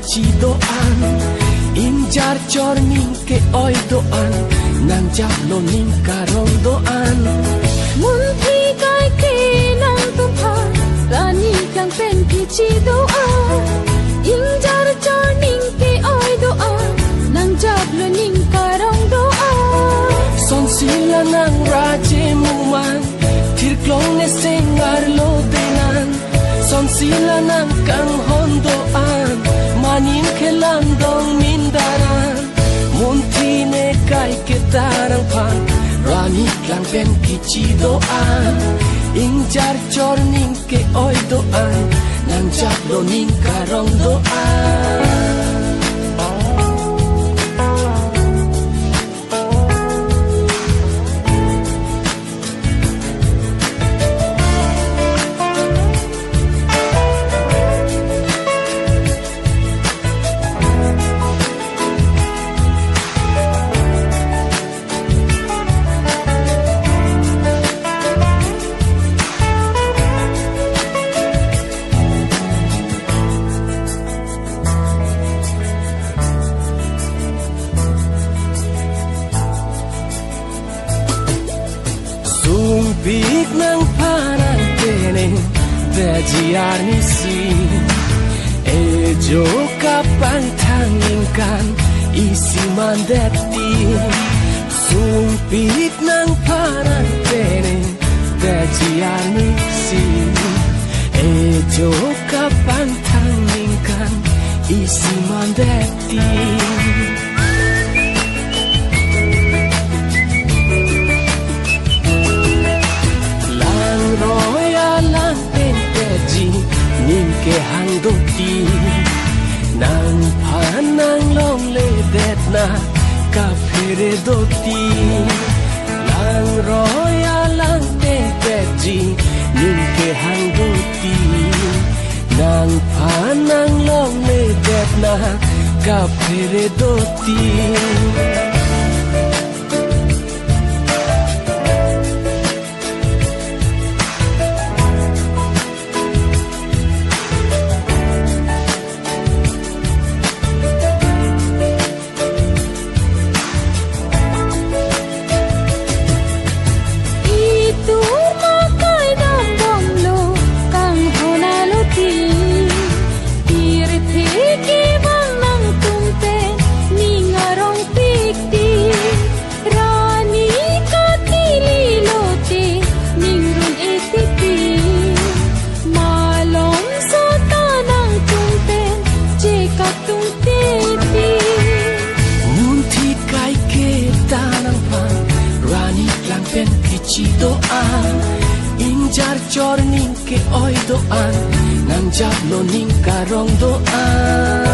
kici doan injar cor ning ke oi doan nang japlo ning karong doan mun thi kai ke nang tum pha rani kang pen kici doan injar cor ning ke oi doan nang japlo ning karong doan son sila nang raje muman tirklong ne sengar lo denan son sila nang kang hondoan manin kelam dong mindaran munti ne kai ketarang pan rani klang pen kici doan injar cor ning ke oi doan nang japlo ning karong doan Big nang parang kene Dajiar nisi Ejo kapang tangingkan Isi mandati Sumpit nang parang kene Dajiar nisi Ejo kapang tangingkan Isi mandati ke hang doti nang panang long le det na ka phire doti lang roya lang te ji ning ke hang doti nang panang long le det na ka phire doti doan injar cor ning ke oi doan nang japlo ning karong doan